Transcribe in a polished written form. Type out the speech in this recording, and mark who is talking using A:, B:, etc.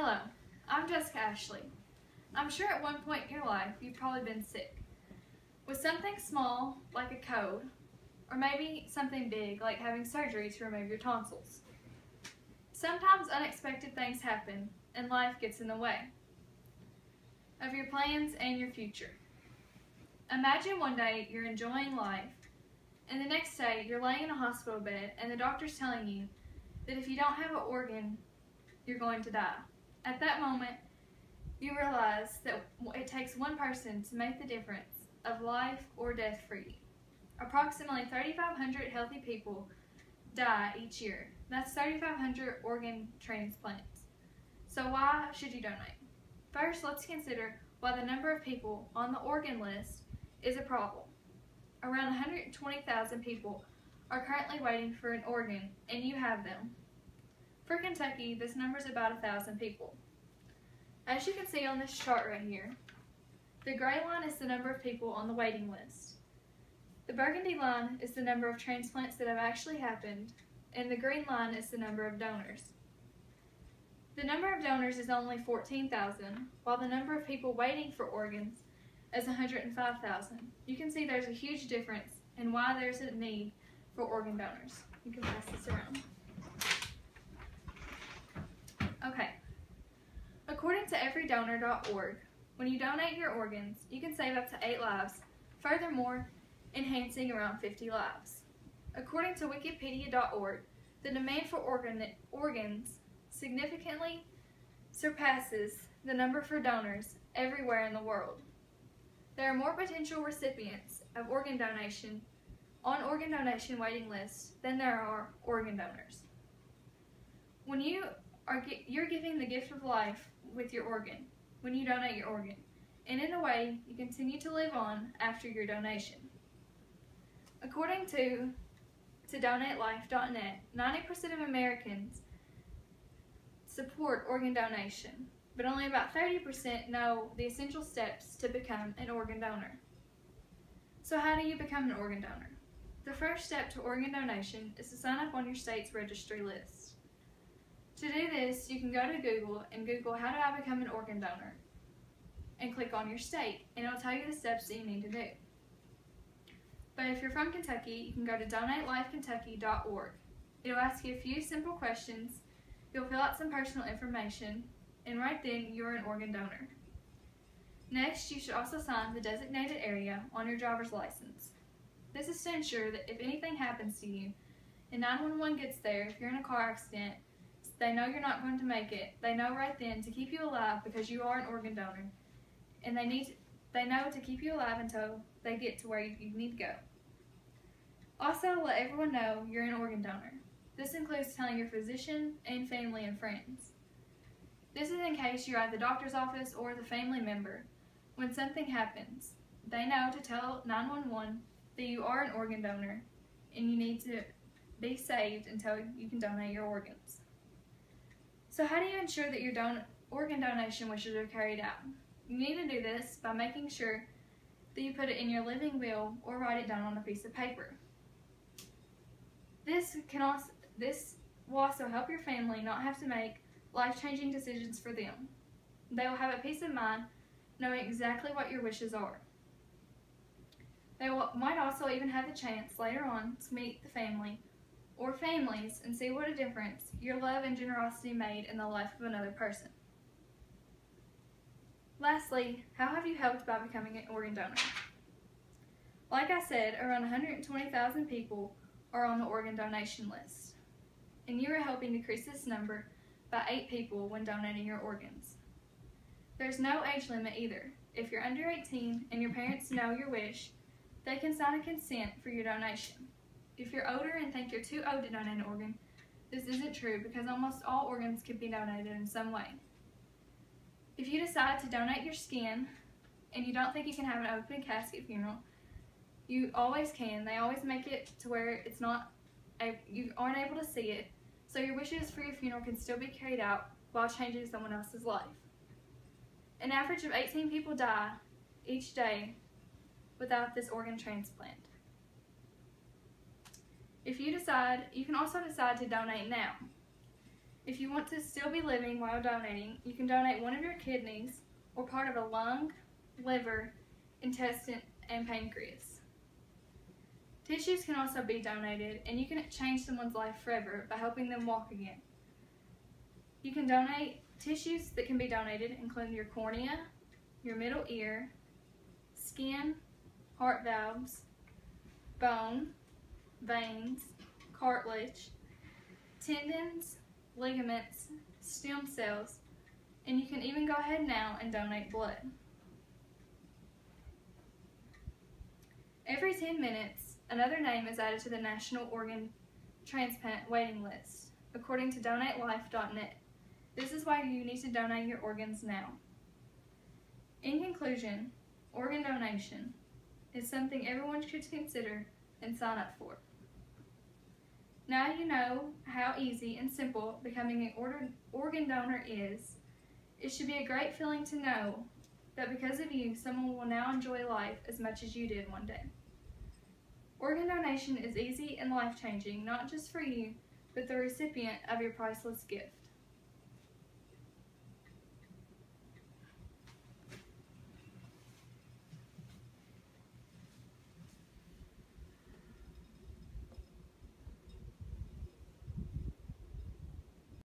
A: Hello, I'm Jessica Ashley. I'm sure at one point in your life you've probably been sick with something small like a cold, or maybe something big like having surgery to remove your tonsils. Sometimes unexpected things happen and life gets in the way of your plans and your future. Imagine one day you're enjoying life and the next day you're laying in a hospital bed and the doctor's telling you that if you don't have an organ, you're going to die. At that moment, you realize that it takes one person to make the difference of life or death for you. Approximately 3,500 healthy people die each year. That's 3,500 organ transplants. So why should you donate? First, let's consider why the number of people on the organ list is a problem. Around 120,000 people are currently waiting for an organ, and you have them. For Kentucky, this number is about 1,000 people. As you can see on this chart right here, the gray line is the number of people on the waiting list. The burgundy line is the number of transplants that have actually happened, and the green line is the number of donors. The number of donors is only 14,000, while the number of people waiting for organs is 105,000. You can see there's a huge difference in why there's a need for organ donors. You can pass this around. Okay. According to everydonor.org, when you donate your organs, you can save up to 8 lives, furthermore, enhancing around 50 lives. According to wikipedia.org, the demand for organs significantly surpasses the number for donors everywhere in the world. There are more potential recipients of organ donation on organ donation waiting lists than there are organ donors. When you're giving the gift of life with your organ, when you donate your organ, and in a way, you continue to live on after your donation. According to DonateLife.net, 90% of Americans support organ donation, but only about 30% know the essential steps to become an organ donor. So how do you become an organ donor? The first step to organ donation is to sign up on your state's registry list. To do this, you can go to Google and Google "How do I become an organ donor?" and click on your state, and it'll tell you the steps that you need to do. But if you're from Kentucky, you can go to DonateLifeKentucky.org. It'll ask you a few simple questions, you'll fill out some personal information, and right then you're an organ donor. Next, you should also sign the designated area on your driver's license. This is to ensure that if anything happens to you and 911 gets there, if you're in a car accident, they know you're not going to make it. They know right then to keep you alive because you are an organ donor, and they know to keep you alive until they get to where you need to go. Also, let everyone know you're an organ donor. This includes telling your physician and family and friends. This is in case you're at the doctor's office or the family member. When something happens, they know to tell 911 that you are an organ donor and you need to be saved until you can donate your organs. So how do you ensure that your organ donation wishes are carried out? You need to do this by making sure that you put it in your living will or write it down on a piece of paper. This will also help your family not have to make life-changing decisions for them. They will have a peace of mind knowing exactly what your wishes are. They might also even have the chance later on to meet the family or families and see what a difference your love and generosity made in the life of another person. Lastly, how have you helped by becoming an organ donor? Like I said, around 120,000 people are on the organ donation list, and you are helping decrease this number by 8 people when donating your organs. There's no age limit either. If you're under 18 and your parents know your wish, they can sign a consent for your donation. If you're older and think you're too old to donate an organ, this isn't true because almost all organs can be donated in some way. If you decide to donate your skin and you don't think you can have an open casket funeral, you always can. They always make it to where you aren't able to see it, so your wishes for your funeral can still be carried out while changing someone else's life. An average of 18 people die each day without this organ transplant. If you decide, you can also decide to donate now. If you want to still be living while donating, you can donate one of your kidneys or part of a lung, liver, intestine, and pancreas. Tissues can also be donated, and you can change someone's life forever by helping them walk again. You can donate tissues that can be donated, including your cornea, your middle ear, skin, heart valves, bone, veins, cartilage, tendons, ligaments, stem cells, and you can even go ahead now and donate blood. Every 10 minutes, another name is added to the National Organ Transplant Waiting List, according to DonateLife.net. This is why you need to donate your organs now. In conclusion, organ donation is something everyone should consider and sign up for. Now you know how easy and simple becoming an organ donor is. It should be a great feeling to know that because of you, someone will now enjoy life as much as you did one day. Organ donation is easy and life-changing, not just for you, but the recipient of your priceless gift.